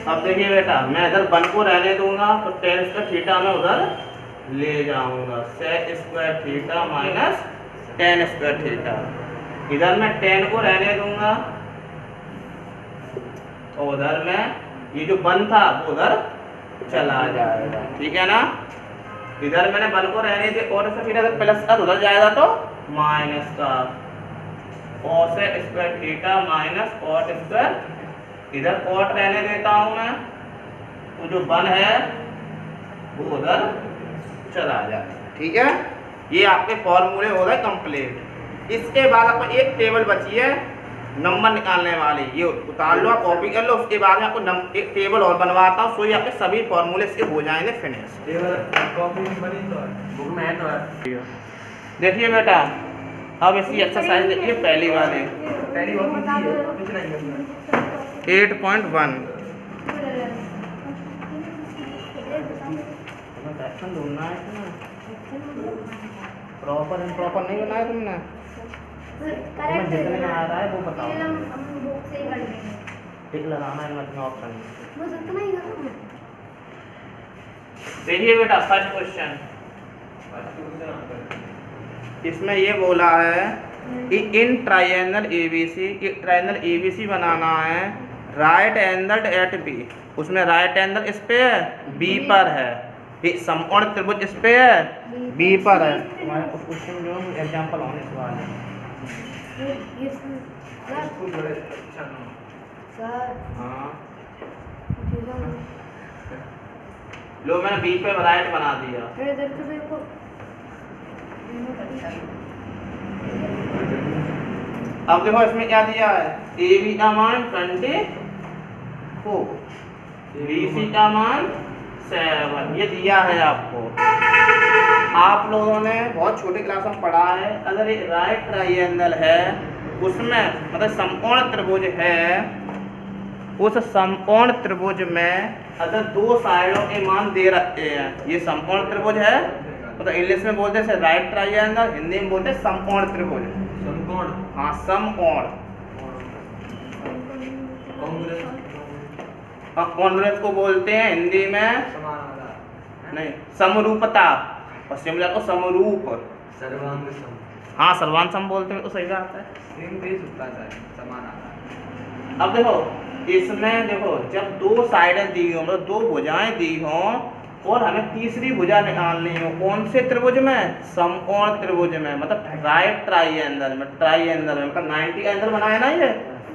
अब देखिए बेटा, मैं इधर 1 को रहने दूंगा तो टेन स्क्वायर थीटा मैं उधर ले जाऊंगा, sec square theta minus ten square theta. इधर मैं 10 को रहने दूंगा और उधर मैं ये जो 1 था वो उधर चला जाएगा, ठीक है ना। इधर मैंने 1 को रहने दिया और इसका थीटा अगर प्लस का उधर जाएगा तो माइनस का, cosec square theta minus cot square, इधर कॉट रहने देता हूं मैं, तो जो 1 है वो उधर चला जाएगा, ठीक है। ये आपके फॉर्मूले हो गए कंप्लीट। इसके बाद आपको एक टेबल बची है नंबर निकालने वाली, ये उतार लो, आप कॉपी कर लो। उसके बाद में आपको एक टेबल और बनवाता हूँ, सो ये आपके सभी फॉर्मूले इसके हो जाएंगे फिनिश। देखिए बेटा, अब इसकी एक्सरसाइज देखिए, पहली वाली 8.1 ढूंढना है तुम्हें, प्रॉपर इम्प्रॉपर नहीं बनाया तुमने, तुम्हें जितने में आ रहा है वो बताओ, टिक लगाना है इसमें ऑप्शन। देखिए बेटा, फर्स्ट क्वेश्चन इसमें ये बोला है कि in triangle ABC, triangle ABC बनाना है, राइट एंगल्ड एट बी, उसमें राइट एंगल इस पे है, बी पर है, समकोण त्रिभुज इस पे है, बी पर है। तुम्हारे कुछ क्वेश्चन जो एग्जांपल होने इस वाले हाँ, लो मैंने बी पे राइट बना दिया। अब देखो इसमें क्या दिया है, ए बी का मान 24, बी सी का मान 7, ये दिया है आपको। आप लोगों ने बहुत छोटे क्लास में पढ़ा है, अगर एक राइट ट्रायंगल है उसमें मतलब समकोण त्रिभुज है, उस समकोण त्रिभुज में अगर दो साइडों के मान दे रखे हैं, ये समकोण त्रिभुज है, मतलब इंग्लिश में बोलते हैं राइट ट्रायंगल, हिंदी में बोलते हैं समकोण त्रिभुज। समकोण, हाँ समकोण। कॉन्ग्रेस को बोलते हैं हिंदी में नहीं समरूपता, और सिमिलर को समरूप, सर्वांग सम, हाँ सर्वांग सम बोलते हैं, तो सही बात है। अब देखो इसमें देखो, जब दो साइडें दी हो, मतलब दो भुजाएं दी हो और हमें तीसरी भुजा निकालनी हो, कौन से त्रिभुज में, समकोण त्रिभुज में, मतलब राइट ट्रायंगल में, ट्रायंगल में मतलब 90 का एंगल बनाया ना,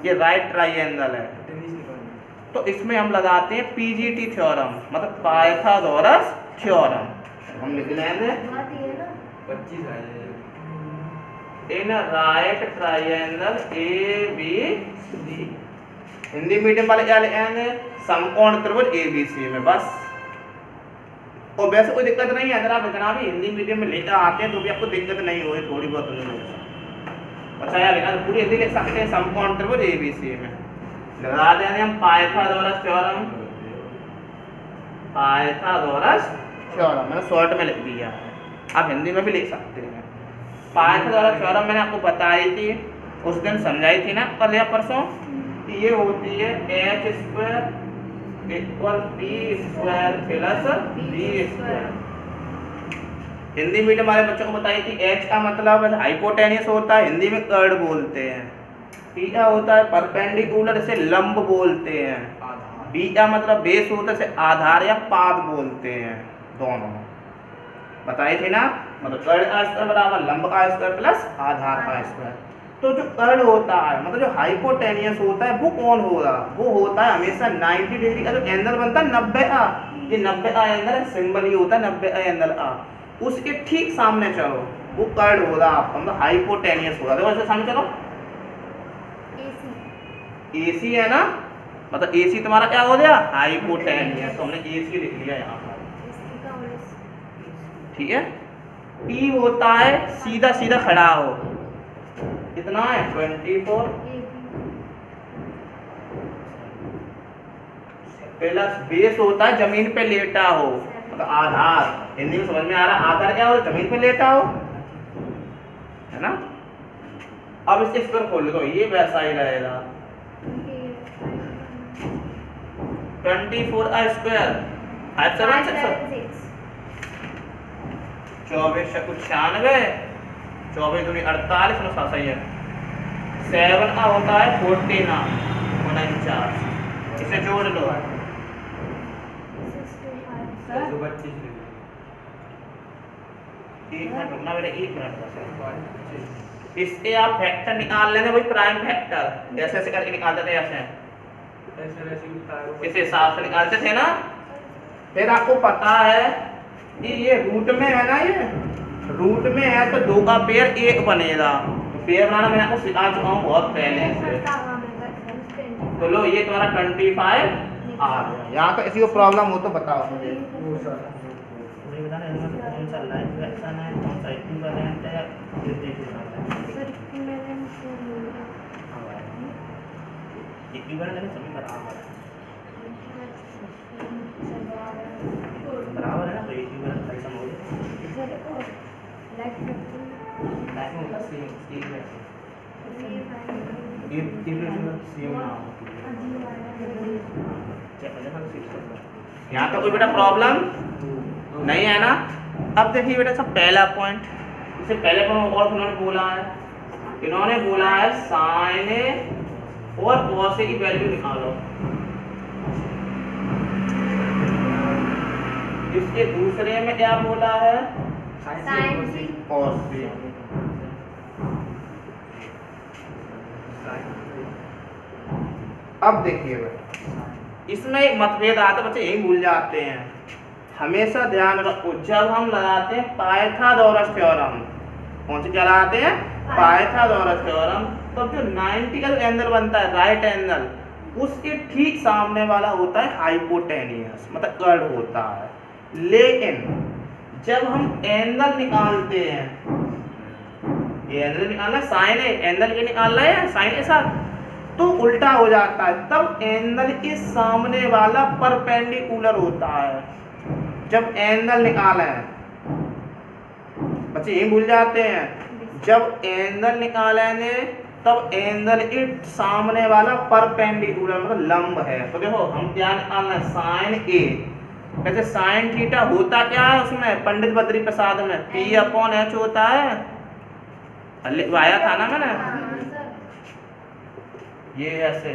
ये राइट ट्रायंगल है। तो इसमें हम लगाते हैं पीजीटी थ्योरम, मतलब पाइथागोरस थ्योरम। हम लिख लेंगे in right triangle A B C, Hindi medium वाले क्या लिखेंगे, समकोण त्रिभुज ए बी सी में, बस। और वैसे कोई दिक्कत नहीं है, अगर आप इतना भी हिंदी मीडियम में लेकर आते हैं तो भी आपको दिक्कत नहीं होगी, थोड़ी बहुत अच्छा यार लिखा, पूरी हिंदी लिख सकते हैं समकोण त्रिभुज ए बी सी में। लगा देंगे हम पाइथागोरस थ्योरम, पाइथागोरस थ्योरम मैंने शॉर्ट में लिख दिया है, आप हिंदी में भी लिख सकते हैं। पाइथागोरस थ्योरम मैंने आपको बताई थी, उस दिन समझाई थी ना कल या परसों, कि ये होती है h square equal p square plus b square. Hindi medium वाले बच्चों को बताई थी, h का मतलब हाइपोटेनियस होता है, हिंदी में कर्ड बोलते हैं, p का होता है परपेंडिकुलर, इसे लंब बोलते हैं, b का मतलब बेस होता है, इसे आधार या पाद बोलते हैं, दोनों बताई थी ना। मतलब कर्ड का स्क्वायर बराबर लंब का स्क्वायर प्लस आधार का स्क्वायर। तो जो कर्ड होता है, मतलब जो हाइपोटेनियस होता है, वो कौन होगा, वो होता है हमेशा 90 डिग्री का जो एंगल बनता है 90A, ये 90A एंगल है, सिंबल ही होता है 90A एंगल आ, उसके ठीक सामने चलो, वो कर्ड होगा आपका, मतलब हाइपोटेनियस होगा। देखो ऐसे सामने चलो, AC है ना, मतलब AC तुम्हारा क्या हो गया, हाइपोटेनियस, तो हमने AC लिख लिया यहाँ पर, ठीक है। P होता है सीधा सीधा खड़ा हो, कितना है 24 प्लस बेस होता है जमीन पे लेटा हो, मतलब आधार, हिंदी में समझ में आ रहा है, आधार क्या हो, जमीन पे लेटा हो, है ना। अब इस पर खोल दो, ये वैसा ही रहेगा, 24 स्क्वायर 576 24 से 96 24 दूनी 48 में सही है 7 का होता है 49 इसे जोड़ लो एक मिनट रुकना बेटा 1 मिनट बस इससे आप फैक्टर निकाल लेंगे वही प्राइम फैक्टर जैसे ऐसे करके निकालते थे ऐसे इस हिसाब से निकालते थे ना। फिर आपको पता है कि ये रूट में है ना ये रूट में है तो 2 का पेयर 1 बनेगा तो पेयर बनाना मैंने आपको सिखा चुका हूँ बहुत पहले से। तो लो ये तुम्हारा 25 आ गया। यहाँ तो किसी को प्रॉब्लम हो तो बताओ मुझे बताना इसमें कौन सा लाइन रिएक्शन है कौन सा इक्विवेलेंट है इक्विवेलेंट है सभी बराबर है ना तो इक्विवेलेंट कैसा हो गया लाइक में होता सेम यहाँ तो कोई बेटा प्रॉब्लम नहीं है ना। अब देखिए बेटा सब पहला पॉइंट इससे पहले पॉइंट और इन्होंने बोला है साइन ए और कॉस ए की वैल्यू निकालो। इसके दूसरे में क्या बोला है साइन सी कॉस सी। अब देखिए इसमें एक मतभेद आता है बच्चे यही भूल जाते हैं। हमेशा ध्यान रखो जब हम लगाते हैं पाइथागोरस थ्योरम कौन सी क्या लगाते हैं पाइथागोरस थ्योरम तो जो 90 का एंगल बनता है राइट एंगल उसके ठीक सामने वाला होता है हाइपोटेनियस मतलब कर्व होता है। लेकिन जब हम एंगल निकालते हैं ये एंगल निकालना साइन है एंगल के निकालना है साइन के साथ तो उल्टा हो जाता है तब एंगल के सामने वाला परपेंडिकुलर होता है। जब एंगल निकाले हैं बच्चे यही भूल जाते हैं जब एंगल निकालेंगे तब एंगल के सामने वाला परपेंडिकुलर मतलब लंब है। तो देखो हम क्या निकालना है साइन ए वैसे साइन थीटा होता क्या है उसमें पंडित बद्री प्रसाद में P/H होता है लिखवाया था ना मैंने ये ऐसे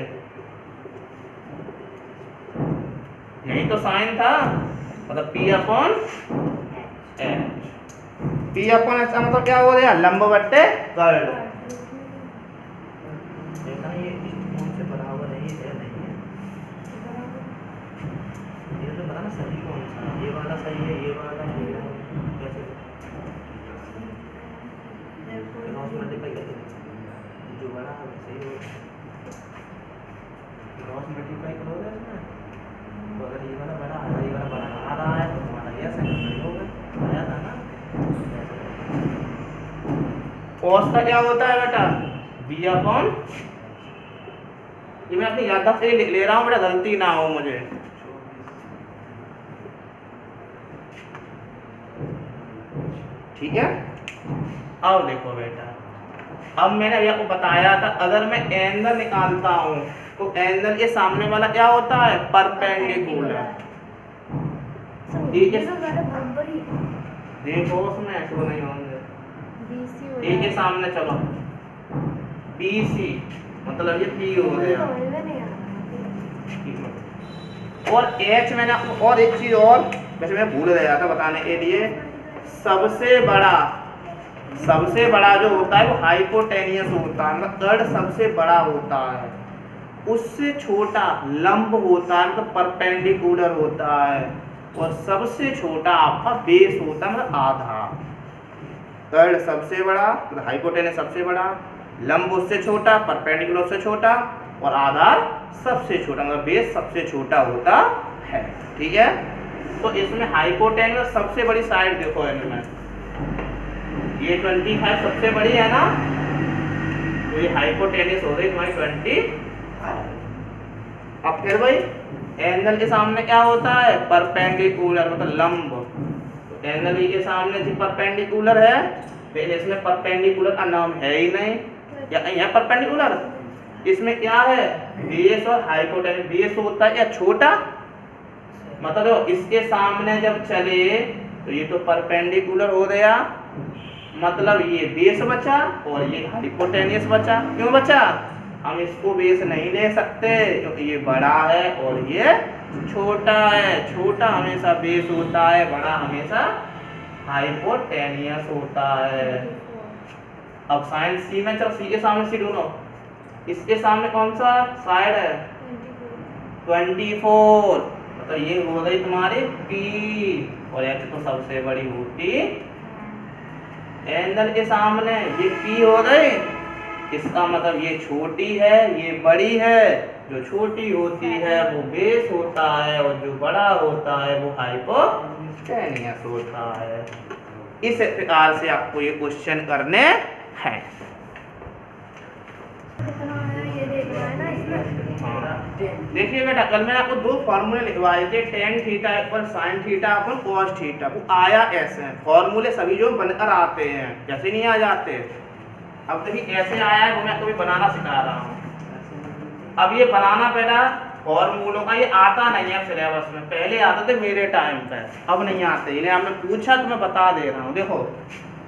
यही तो साइन था मतलब P/H मतलब क्या हो गया लंब बट्टे कर्व। देखा ये इस कोण से बराबर है ये नहीं है ये तो बताना सही कौन सा ये वाला सही है ये वाला कैसे क्रॉस मल्टीप्लाई करके जो बड़ा है सही हो क्रॉस मल्टीप्लाई करोगे इसमें तो अगर ये वाला बड़ा है ये वाला बड़ा आ रहा है तो तुम्हारा ये सही होगा आया था ना। कॉस का क्या होता है बेटा B/, ये मैं अपनी याददाश्त से लिख ले रहा हूँ बेटा गलती ना हो मुझे। ठीक है अब देखो बेटा अब मैंने ये आपको बताया था अगर मैं एंगल निकालता हूँ तो एंगल के सामने वाला क्या होता है परपेंडिकुलर। देखो उसमें ऐसे नहीं होंगे ए के सामने चलो BC मतलब ये P हो गया और H मैंने आपको और एक चीज और वैसे मैं भूल गया था बताने के लिए सबसे बड़ा जो होता है वो हाइपोटेनियस होता है मतलब कर्व सबसे बड़ा होता है उससे छोटा लंब होता है मतलब परपेंडिकुलर होता है और सबसे छोटा आपका बेस होता है मतलब आधा। कर्व सबसे बड़ा मतलब हाइपोटेनियस सबसे बड़ा लंब उससे छोटा परपेंडिकुलर उससे छोटा और आधार सबसे छोटा मतलब बेस सबसे छोटा होता है। ठीक है तो इसमें हाइपोटेनियस सबसे बड़ी साइड देखो इनमें ये 25 सबसे बड़ी है ना तो ये हाइपोटेनियस हो गई तुम्हारी 25। अब फिर भाई एंगल के सामने क्या होता है परपेंडिकुलर मतलब लंब तो एंगल के सामने जो परपेंडिकुलर है पहले इसमें परपेंडिकुलर का नाम है ही नहीं या यहाँ परपेंडिकुलर इसमें क्या है बेस और हाइपोटेनियस बेस होता है या छोटा मतलब इसके सामने जब चले तो ये तो परपेंडिकुलर हो गया, मतलब ये बेस बचा और ये हाइपोटेनियस बचा। क्यों बचा? हम इसको बेस नहीं ले सकते क्योंकि ये बड़ा है और ये छोटा है। छोटा हमेशा बेस होता है, बड़ा हमेशा हाइपोटेनियस होता है। अब साइन सी में, चलो सी के सामने सी ढूंढो, इसके सामने कौन सा साइड है? 24, तो ये हो गई तुम्हारी P और H तो सबसे बड़ी होती एंगल के सामने, ये P हो गई। इसका मतलब ये छोटी है, ये बड़ी है। जो छोटी होती है वो बेस होता है और जो बड़ा होता है वो हाइपोटेनियस होता है। इस प्रकार से आपको ये क्वेश्चन करने हैं। देखिए बेटा, कल मैंने आपको 2 फॉर्मूले लिखवाए थे, टेन थीटा पर साइन थीटा अपन कॉस थीटा। वो आया ऐसे, फॉर्मूले सभी जो बनकर आते हैं, जैसे नहीं आ जाते। अब देखिए ऐसे आया है, वो मैं आपको भी बनाना सिखा रहा हूँ। अब ये बनाना बेटा फॉर्मूलों का ये आता नहीं है सिलेबस में, पहले आते थे मेरे टाइम पे, अब नहीं आते। इन्हें आपने पूछा तो मैं बता दे रहा हूँ। देखो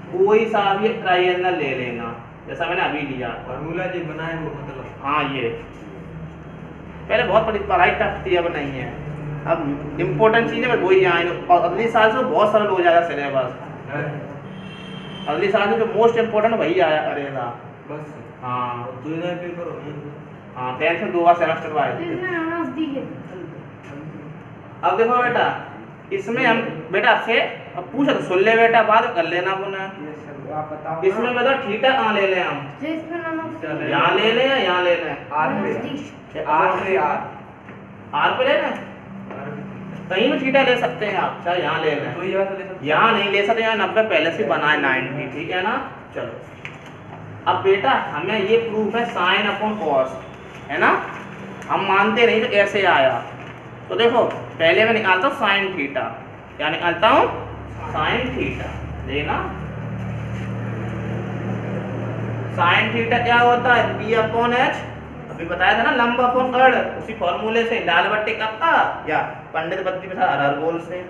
कोई सा भी ट्रायंगल ले लेना, जैसा मैंने अभी लिया फॉर्मूला जी बनाए वो, मतलब हाँ ये पहले बहुत बड़ी पढ़ाई टफ थी, अब नहीं है। अब इम्पोर्टेंट चीज़ें बस वही आए और अगली साल से बहुत सरल हो जाएगा सिलेबस। अगली साल में जो मोस्ट इम्पोर्टेंट वही आया करेगा बस। हाँ तो इधर पेपर हो हाँ 10th में 2 बार सेमेस्टर वाइज। अब देखो बेटा, इसमें हम बेटा आपसे अब पूछा तो सुन ले बेटा, बाद में कर लेना पुनः। इसमें बेटा थीटा कहाँ ले लें हम? यहाँ ले लें या यहाँ ले लें? आर पे ले लें, कहीं भी थीटा ले सकते हैं आप, चाहे यहाँ ले लें। यहाँ नहीं ले सकते, यहाँ 90 पहले से बनाए 90, ठीक है ना। चलो अब बेटा हमें ये प्रूफ है साइन अपॉन कॉस, है ना। हम मानते नहीं तो ऐसे आया। तो देखो पहले मैं निकालता हूँ साइन थीटा, क्या निकालता हूँ? साइन थीटा लेना। साइन थीटा क्या होता है? P अपॉन H, अभी बताया था ना, लंब अपॉन अर्ध, उसी फॉर्मूले से डाल बट्टे कब का या पंडित बत्ती के साथ अरगोल से।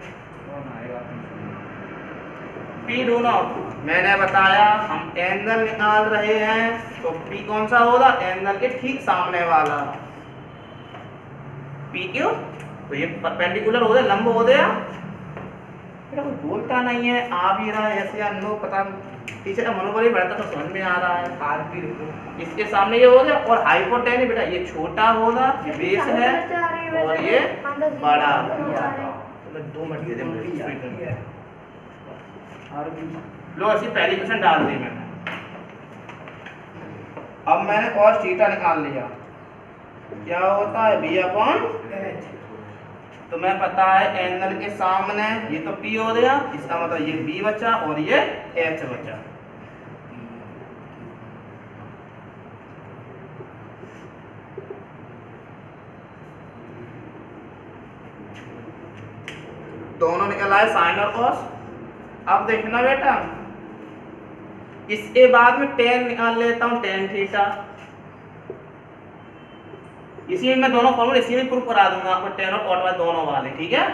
P ढूंढो, मैंने बताया हम एंगल निकाल रहे हैं तो P कौन सा होगा? एंगल के ठीक सामने वाला। P क्यों? तो ये परपेंडिकुलर हो गया, लंब हो गया। बेटा कुछ बोलता नहीं है, आ भी रहा है ऐसे, नो पता टीचर का मनोबल ही बढ़ता तो समझ में आ रहा है। इसके सामने ये हो गया और हाइपोटेनियस बेटा ये छोटा होगा, ये बेस है और ये बड़ा। तो 2 मिनट दे दे मुझे। लो ऐसी पहली क्वेश्चन डाल दी मैंने। अब मैंने cos थीटा निकाल लिया, क्या होता है? B upon H। तो मैं पता है एंगल के सामने ये तो P हो गया, इसका मतलब ये B बचा और ये H बचा। दोनों निकल आए साइन और कॉस। अब देखना बेटा, इसके बाद में टेन निकाल लेता हूँ, टेन थीटा। इसी में मैं दोनों फॉर्मूले इसी में प्रूफ करा दूंगा आपको, टेन और कॉट वाले दोनों वाले, ठीक है।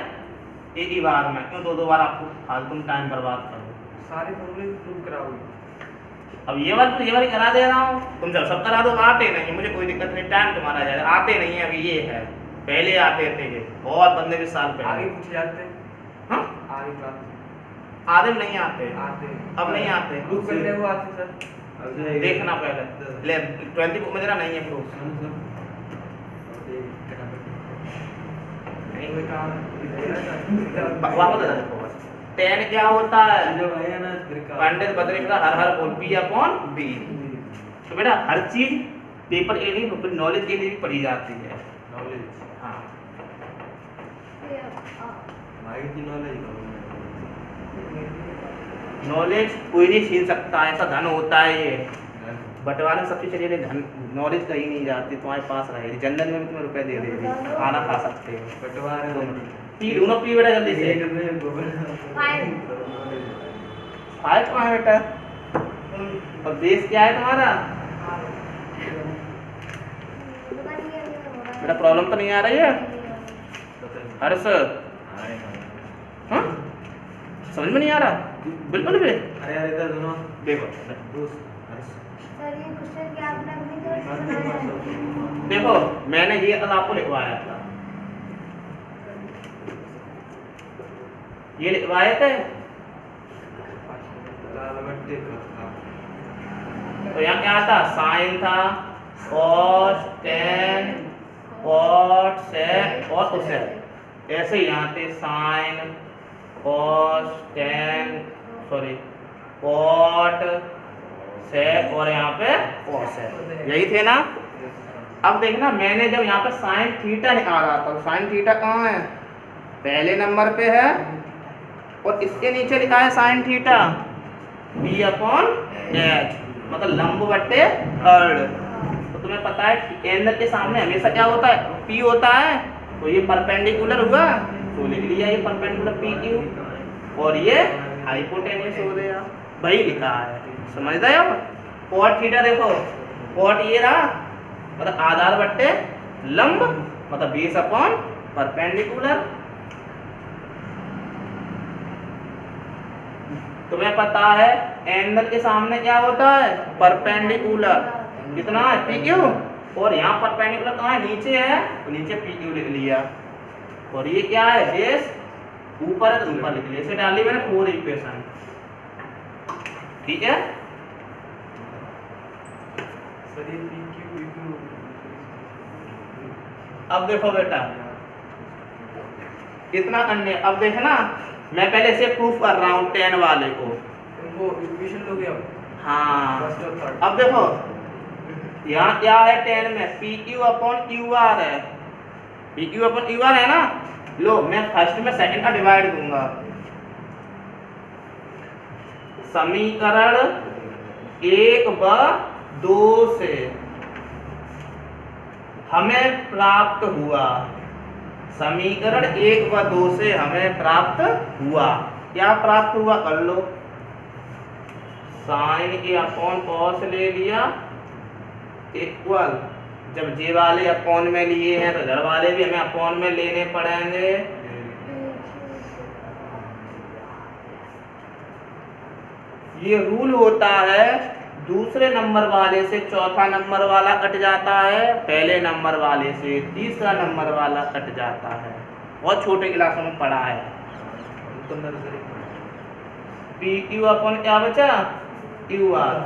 एक ही बार में, क्यों 2 बार आपको फालतू में टाइम बर्बाद करो। सारे फॉर्मूले प्रूफ कराओगे। अब ये वाली करा दे रहा हूँ, तुम सब करा दो, आते नहीं मुझे कोई दिक्कत नहीं, टाइम तुम्हारा जाएगा। आते नहीं है अभी, ये है, पहले आते थे ये बहुत 15-20 साल पहले। आगे पूछे जाते हैं। हाँ आगे क्लास आधे नहीं आते, अब नहीं आते। प्रूफ करने वो आते सर, देखना पहले ले 20 बुक में जरा नहीं है प्रूफ। टेन क्या होता है? पंडित बद्री का हर हर बोल P अपॉन B। तो बेटा हर चीज पेपर के लिए, नॉलेज के लिए भी पढ़ी जाती है। नॉलेज, हाँ नॉलेज कोई नहीं छीन सकता, ऐसा धन होता है ये। बंटवारे सब चीज चलिए, धन नॉलेज कहीं नहीं जाती, तुम्हारे पास रहेगी। जन्नत में भी तुम्हें रुपए दे देगी, खाना खा सकते हो। बंटवारे पी ढूंढो, पी बेटा जल्दी से। 5 कहाँ है बेटा? और बेस क्या है तुम्हारा? बेटा प्रॉब्लम तो नहीं आ रही है? हर्ष हाँ समझ में नहीं आ रहा बिल्कुल भी। अरे अरे इधर दोनों देखो सर ये क्वेश्चन क्या आपने अपनी तरफ से बनाया है? देखो मैंने ये आपको लिखवाया था, ये लिखवाए थे तो यहाँ क्या था, साइन था, कॉस, टेन, कॉट, सेक और कोसेक। ऐसे ही यहाँ थे sine, cos, tan, sorry cot, sec और यहाँ पे कोसेक, यही थे ना। अब देखना मैंने जब यहाँ पे साइन थीटा निकाला था, तो साइन थीटा कहाँ है, पहले नंबर पे है और इसके नीचे लिखा है sine theta b upon H, मतलब लंब बट्टे अर्ध। तो तुम्हें पता है एंगल के सामने हमेशा क्या होता है, p होता है, तो ये परपेंडिकुलर हुआ तो लिख लिया ये परपेंडिकुलर पी क्यू, और ये हाइपोटेन्यूस हो गया, वही लिखा है, समझ रहे हो। कॉट थीटा देखो, कॉट ये रहा मतलब आधार बट्टे लंब, मतलब बेस अपॉन परपेंडिकुलर। तुम्हें पता है एंगल के सामने क्या होता है, परपेंडिकुलर, कितना है पी क्यू, और यहाँ परपेंडिकुलर कहाँ है, नीचे है, तो नीचे पी क्यू लिख लिया, और ये क्या है बेस, ऊपर है तो ऊपर लिख लिया। इसे डाल ली मैंने 4 इक्वेशन, ठीक है। अब देखो बेटा इतना करने, अब देखना मैं पहले इसे प्रूफ कर रहा हूँ 10 वाले को, उनको इक्वेशन लोगे अब। हाँ फर्स्ट और थर्ड। अब देखो यहाँ क्या है 10 में P Q upon Q R है, P Q upon Q R है ना। लो मैं फर्स्ट में सेकंड का डिवाइड दूंगा, समीकरण 1 व 2 से हमें प्राप्त हुआ, समीकरण 1 व 2 से हमें प्राप्त हुआ, क्या प्राप्त हुआ कर लो, साइन ए अपॉन कॉस ले लिया इक्वल, जब जे वाले अपॉन में लिए हैं तो जड़ वाले भी हमें अपॉन में लेने पड़ेंगे, ये रूल होता है दूसरे नंबर वाले से चौथा नंबर वाला कट जाता है, पहले नंबर वाले से तीसरा नंबर वाला कट जाता है, बहुत छोटे क्लासों में पढ़ा है। पी क्यू अपन क्या बचा, Q R,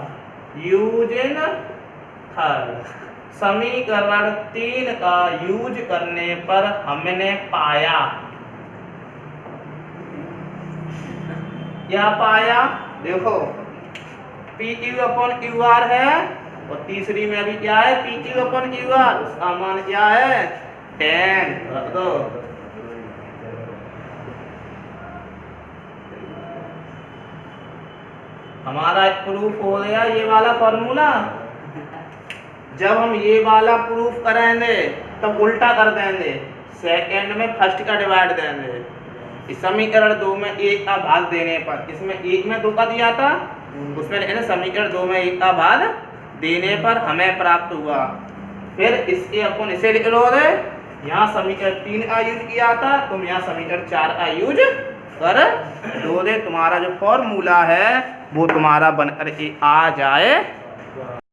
use in third, समीकरण 3 का यूज करने पर हमने पाया, क्या पाया, देखो P Q upon Q R है, और तीसरी में अभी क्या है P Q upon Q are, उसका मान क्या है 10, रख दो। हमारा प्रूफ हो गया ये वाला फॉर्मूला। जब हम ये वाला प्रूफ करेंगे तब उल्टा कर देंगे, सेकंड में फर्स्ट का डिवाइड देंगे, इस समीकरण 2 में 1 का भाग देने पर, इसमें 1 में 2 का दिया था, उसमें लिखना समीकरण 2 में 1 का भाग देने पर हमें प्राप्त हुआ, फिर इसके अपन इसे लिख लो रे, यहाँ समीकरण 3 का यूज किया था, तुम यहाँ समीकरण 4 का यूज कर दो दे, तुम्हारा जो फॉर्मूला है वो तुम्हारा बनकर आ जाए